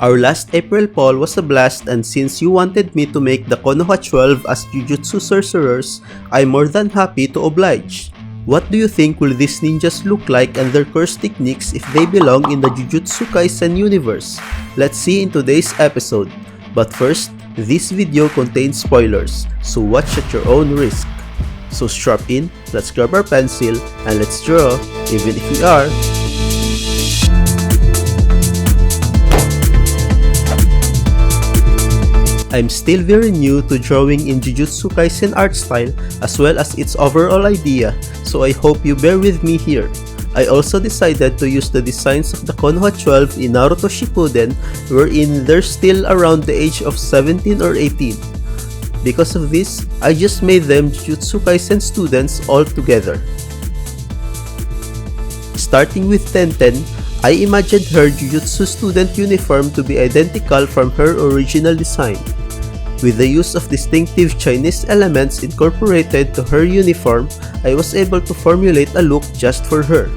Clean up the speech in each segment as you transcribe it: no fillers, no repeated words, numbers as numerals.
Our last April poll was a blast, and since you wanted me to make the Konoha 12 as Jujutsu Sorcerers, I'm more than happy to oblige. What do you think will these ninjas look like and their curse techniques if they belong in the Jujutsu Kaisen universe? Let's see in today's episode. But first, this video contains spoilers, so watch at your own risk. So strap in, let's grab our pencil, and let's draw, even if we are. I'm still very new to drawing in Jujutsu Kaisen art style as well as its overall idea, so I hope you bear with me here. I also decided to use the designs of the Konoha 12 in Naruto Shippuden, wherein they're still around the age of 17 or 18. Because of this, I just made them Jujutsu Kaisen students all together. Starting with Tenten, I imagined her Jujutsu student uniform to be identical from her original design. With the use of distinctive Chinese elements incorporated to her uniform, I was able to formulate a look just for her.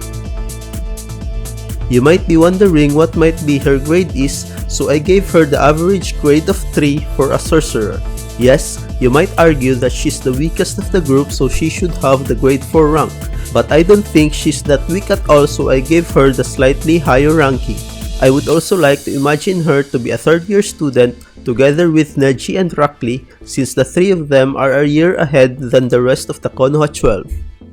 You might be wondering what might be her grade is, so I gave her the average grade of 3 for a sorcerer. Yes, you might argue that she's the weakest of the group, so she should have the grade 4 rank. But I don't think she's that weak at all, so I gave her the slightly higher ranking. I would also like to imagine her to be a third-year student together with Neji and Rackley, since the three of them are a year ahead than the rest of the Konoha 12.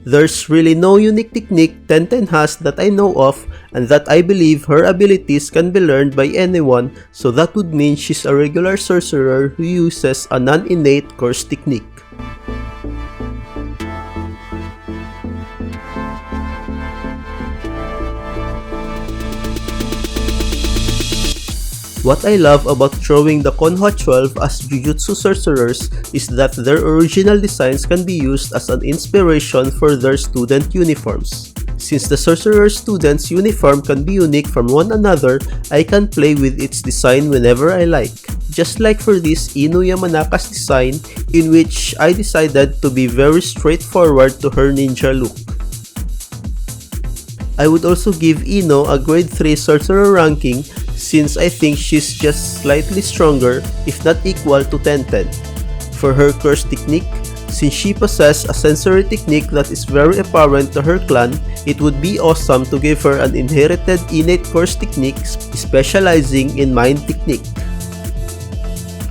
There's really no unique technique Tenten has that I know of, and that I believe her abilities can be learned by anyone, so that would mean she's a regular sorcerer who uses a non-innate curse technique. What I love about drawing the Konoha 12 as Jujutsu Sorcerers is that their original designs can be used as an inspiration for their student uniforms. Since the Sorcerer students' uniform can be unique from one another, I can play with its design whenever I like. Just like for this Ino Yamanaka's design, in which I decided to be very straightforward to her ninja look. I would also give Ino a grade 3 sorcerer ranking, since I think she's just slightly stronger, if not equal to Tenten. For her curse technique, since she possesses a sensory technique that is very apparent to her clan, it would be awesome to give her an inherited innate curse technique specializing in mind technique.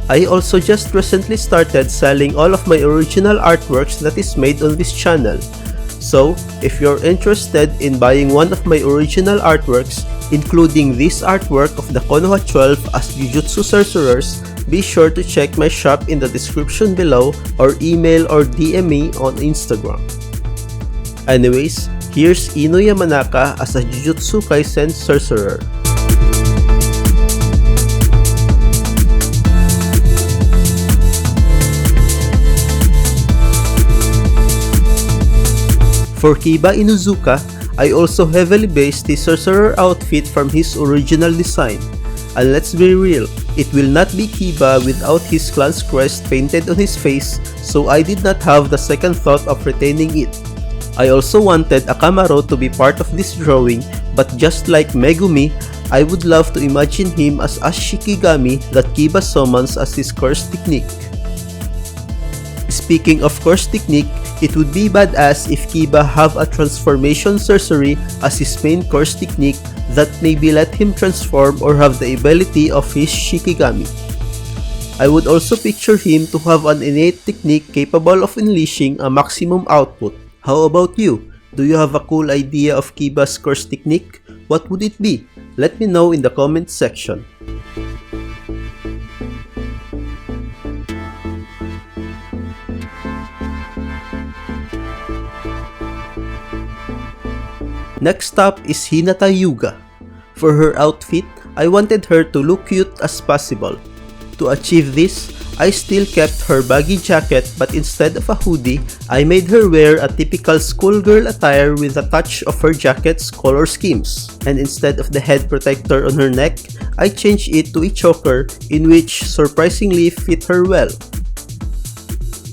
I also just recently started selling all of my original artworks that is made on this channel. So, if you're interested in buying one of my original artworks, including this artwork of the Konoha 12 as Jujutsu Sorcerers, be sure to check my shop in the description below or email or DM me on Instagram. Anyways, here's Ino Yamanaka as a Jujutsu Kaisen Sorcerer. For Kiba Inuzuka, I also heavily based his sorcerer outfit from his original design. And let's be real, it will not be Kiba without his clan's crest painted on his face, so I did not have the second thought of retaining it. I also wanted Akamaro to be part of this drawing, but just like Megumi, I would love to imagine him as a Shikigami that Kiba summons as his curse technique. Speaking of curse technique, it would be badass if Kiba have a transformation sorcery as his main curse technique that maybe let him transform or have the ability of his Shikigami. I would also picture him to have an innate technique capable of unleashing a maximum output. How about you? Do you have a cool idea of Kiba's curse technique? What would it be? Let me know in the comment section. Next up is Hinata Yuga. For her outfit, I wanted her to look cute as possible. To achieve this, I still kept her baggy jacket, but instead of a hoodie, I made her wear a typical schoolgirl attire with a touch of her jacket's color schemes. And instead of the head protector on her neck, I changed it to a choker, in which surprisingly fit her well.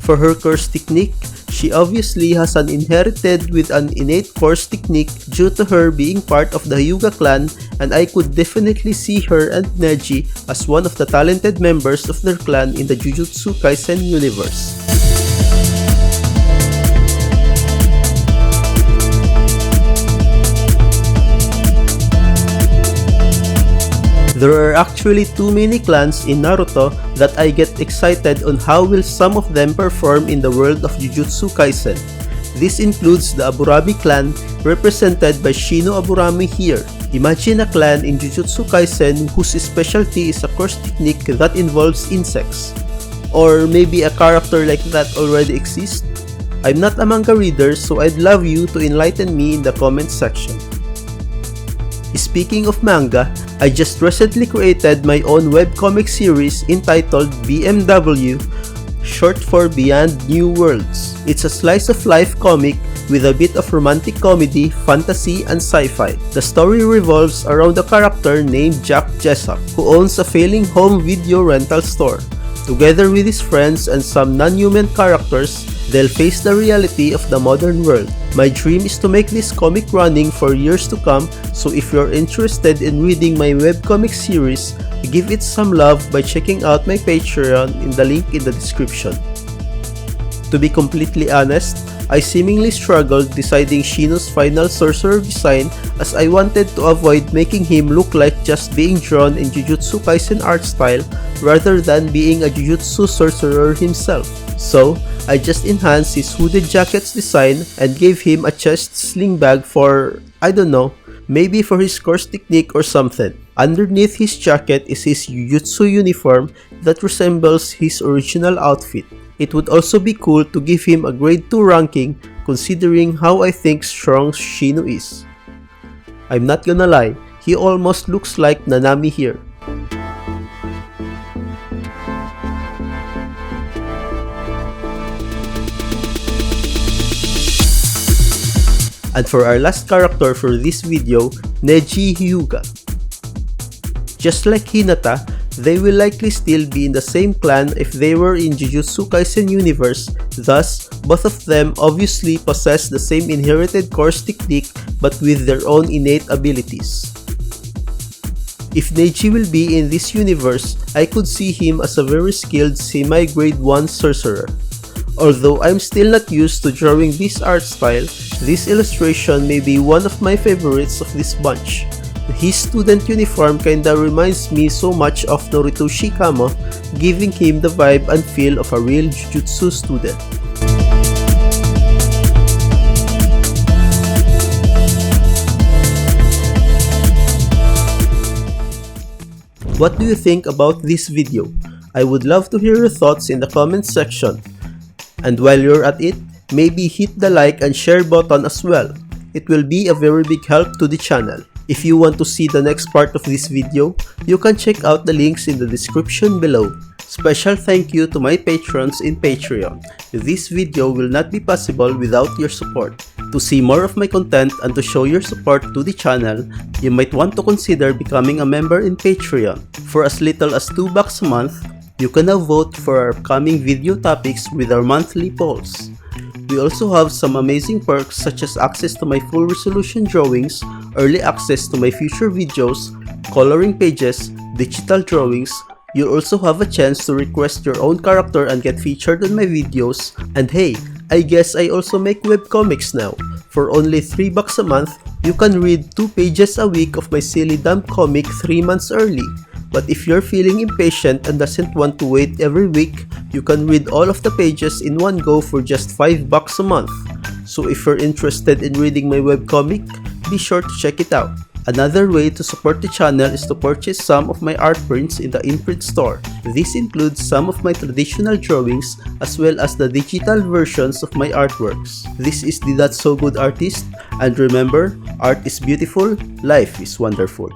For her curse technique, She obviously has an inherited with an innate course technique due to her being part of the Hyuga clan, and I could definitely see her and Neji as one of the talented members of their clan in the Jujutsu Kaisen universe. There are actually too many clans in Naruto that I get excited on how will some of them perform in the world of Jujutsu Kaisen. This includes the Aburami clan, represented by Shino Aburami here. Imagine a clan in Jujutsu Kaisen whose specialty is a course technique that involves insects. Or maybe a character like that already exists? I'm not a manga reader, so I'd love you to enlighten me in the comment section. Speaking of manga, I just recently created my own webcomic series entitled BMW, short for Beyond New Worlds. It's a slice of life comic with a bit of romantic comedy, fantasy, and sci-fi. The story revolves around a character named Jack Jessup, who owns a failing home video rental store. Together with his friends and some non-human characters, they'll face the reality of the modern world. My dream is to make this comic running for years to come, so if you're interested in reading my webcomic series, give it some love by checking out my Patreon in the link in the description. To be completely honest, I seemingly struggled deciding Shino's final sorcerer design, as I wanted to avoid making him look like just being drawn in Jujutsu Kaisen art style rather than being a Jujutsu sorcerer himself. So, I just enhanced his hooded jacket's design and gave him a chest sling bag for, I don't know, maybe for his course technique or something. Underneath his jacket is his Jujutsu uniform that resembles his original outfit. It would also be cool to give him a grade 2 ranking considering how I think strong Shino is. I'm not gonna lie, he almost looks like Nanami here. And for our last character for this video, Neji Hyuga. Just like Hinata, they will likely still be in the same clan if they were in Jujutsu Kaisen universe, thus, both of them obviously possess the same inherited course technique but with their own innate abilities. If Neji will be in this universe, I could see him as a very skilled semi-grade 1 sorcerer. Although I'm still not used to drawing this art style, this illustration may be one of my favorites of this bunch. His student uniform kinda reminds me so much of Naruto Shippuden, giving him the vibe and feel of a real Jujutsu student. What do you think about this video? I would love to hear your thoughts in the comment section. And while you're at it, maybe hit the like and share button as well. It will be a very big help to the channel. If you want to see the next part of this video, you can check out the links in the description below. Special thank you to my patrons in Patreon. This video will not be possible without your support. To see more of my content and to show your support to the channel, you might want to consider becoming a member in Patreon. For as little as $2 a month, you can now vote for our upcoming video topics with our monthly polls. We also have some amazing perks such as access to my full resolution drawings, early access to my future videos, coloring pages, digital drawings. You'll also have a chance to request your own character and get featured on my videos. And hey, I guess I also make webcomics now. For only $3 a month, you can read 2 pages a week of my silly dumb comic 3 months early. But if you're feeling impatient and doesn't want to wait every week, you can read all of the pages in one go for just $5 a month. So if you're interested in reading my webcomic, be sure to check it out. Another way to support the channel is to purchase some of my art prints in the imprint store. This includes some of my traditional drawings as well as the digital versions of my artworks. This is the That's So Good artist, and remember, art is beautiful, life is wonderful.